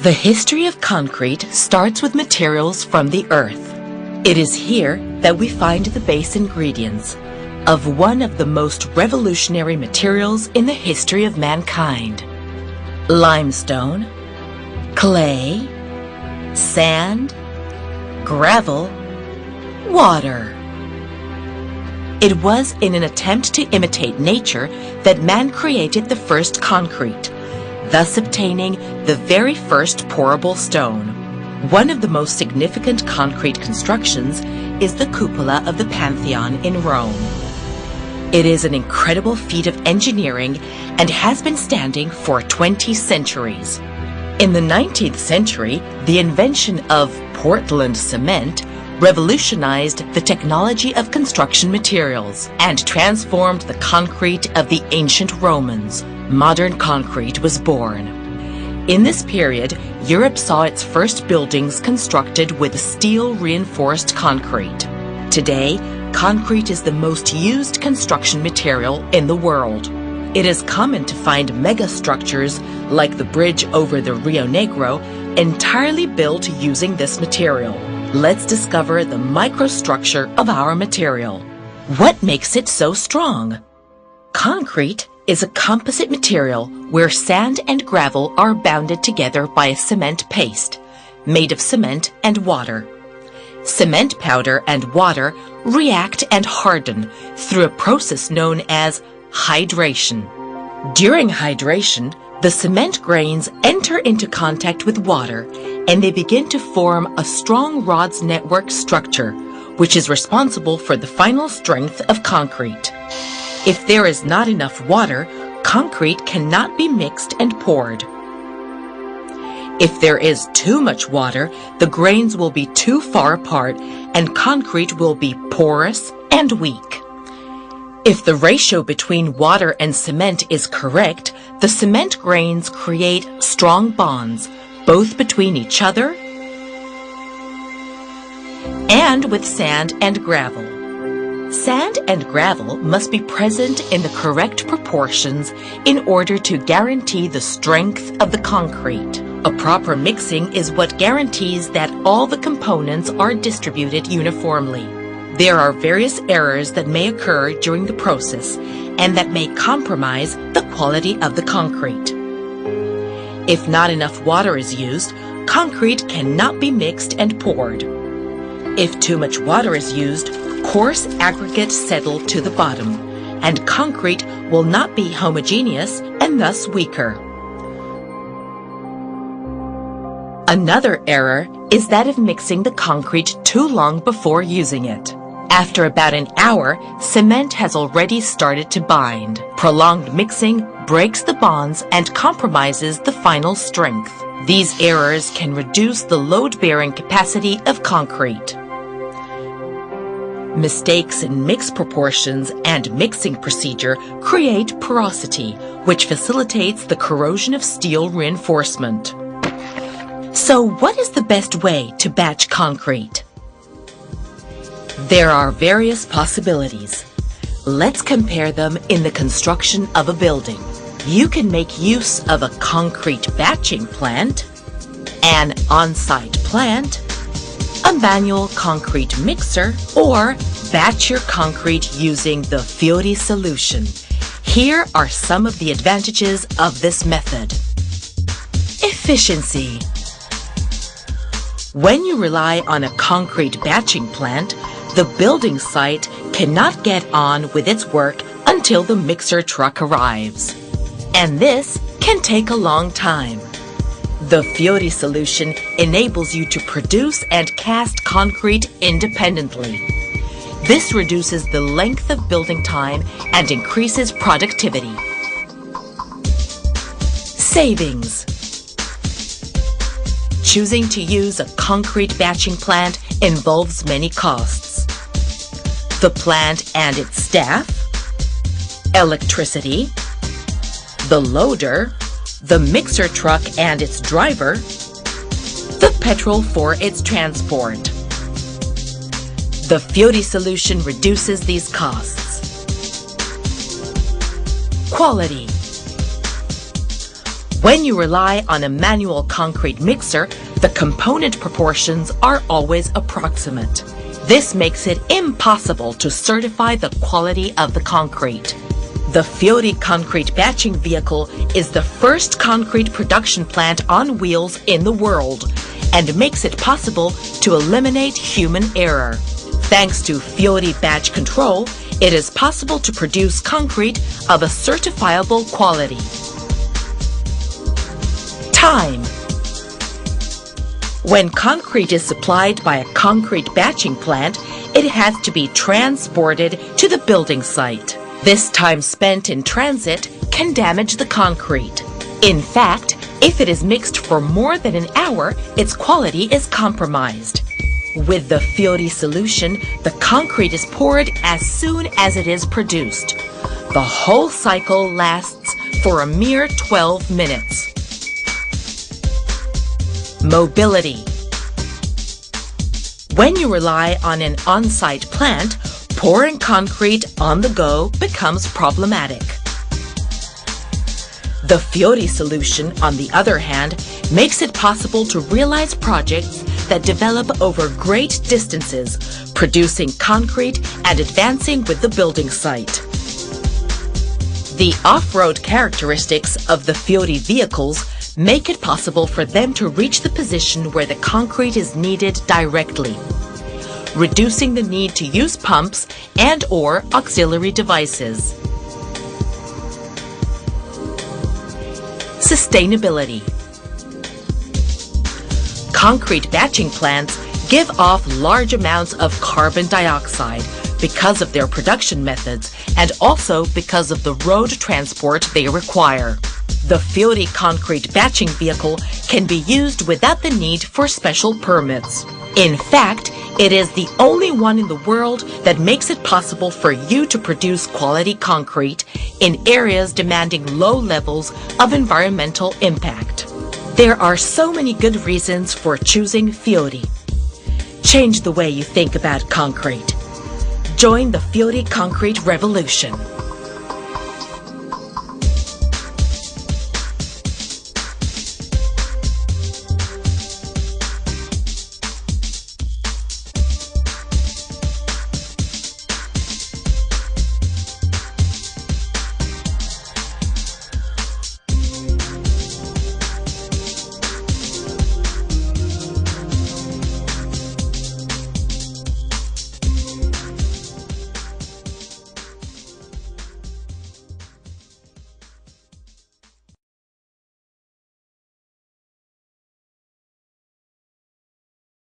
The history of concrete starts with materials from the earth. It is here that we find the base ingredients of one of the most revolutionary materials in the history of mankind: limestone, clay, sand, gravel, water. It was in an attempt to imitate nature that man created the first concrete, thus obtaining the very first pourable stone. One of the most significant concrete constructions is the cupola of the Pantheon in Rome. It is an incredible feat of engineering and has been standing for 20 centuries. In the 19th century, the invention of Portland cement revolutionized the technology of construction materials and transformed the concrete of the ancient Romans. Modern concrete was born. In this period, Europe saw its first buildings constructed with steel-reinforced concrete. Today, concrete is the most used construction material in the world. It is common to find megastructures like the bridge over the Rio Negro entirely built using this material. Let's discover the microstructure of our material. What makes it so strong? Concrete is a composite material where sand and gravel are bounded together by a cement paste made of cement and water. Cement powder and water react and harden through a process known as hydration. During hydration, the cement grains enter into contact with water and they begin to form a strong rods network structure, which is responsible for the final strength of concrete. If there is not enough water, concrete cannot be mixed and poured. If there is too much water, the grains will be too far apart and concrete will be porous and weak. If the ratio between water and cement is correct, the cement grains create strong bonds, both between each other and with sand and gravel. Sand and gravel must be present in the correct proportions in order to guarantee the strength of the concrete. A proper mixing is what guarantees that all the components are distributed uniformly. There are various errors that may occur during the process and that may compromise the quality of the concrete. If not enough water is used, concrete cannot be mixed and poured. If too much water is used, coarse aggregates settle to the bottom, and concrete will not be homogeneous and thus weaker. Another error is that of mixing the concrete too long before using it. After about an hour, cement has already started to bind. Prolonged mixing breaks the bonds and compromises the final strength. These errors can reduce the load-bearing capacity of concrete. Mistakes in mix proportions and mixing procedure create porosity, which facilitates the corrosion of steel reinforcement. So what is the best way to batch concrete? There are various possibilities. Let's compare them in the construction of a building. You can make use of a concrete batching plant, an on-site plant, a manual concrete mixer, or batch your concrete using the Fiori solution. Here are some of the advantages of this method. Efficiency. When you rely on a concrete batching plant, the building site cannot get on with its work until the mixer truck arrives. And this can take a long time. The Fiori solution enables you to produce and cast concrete independently. This reduces the length of building time and increases productivity. Savings. Choosing to use a concrete batching plant involves many costs. The plant and its staff, electricity, the loader, the mixer truck and its driver, the petrol for its transport. The Fiori solution reduces these costs. Quality. When you rely on a manual concrete mixer, the component proportions are always approximate. This makes it impossible to certify the quality of the concrete. The Fiori concrete batching vehicle is the first concrete production plant on wheels in the world and makes it possible to eliminate human error. Thanks to Fiori batch control, it is possible to produce concrete of a certifiable quality. Time. When concrete is supplied by a concrete batching plant, it has to be transported to the building site. This time spent in transit can damage the concrete. In fact, if it is mixed for more than an hour, its quality is compromised. With the Fiori solution, the concrete is poured as soon as it is produced. The whole cycle lasts for a mere 12 minutes. Mobility. When you rely on an on-site plant, pouring concrete on the go becomes problematic. The Fiori solution, on the other hand, makes it possible to realize projects that develop over great distances, producing concrete and advancing with the building site. The off-road characteristics of the Fiori vehicles make it possible for them to reach the position where the concrete is needed directly, reducing the need to use pumps and/or auxiliary devices. Sustainability. Concrete batching plants give off large amounts of carbon dioxide because of their production methods and also because of the road transport they require. The Fiori concrete batching vehicle can be used without the need for special permits. In fact, it is the only one in the world that makes it possible for you to produce quality concrete in areas demanding low levels of environmental impact. There are so many good reasons for choosing Fiori. Change the way you think about concrete. Join the Fiori concrete revolution.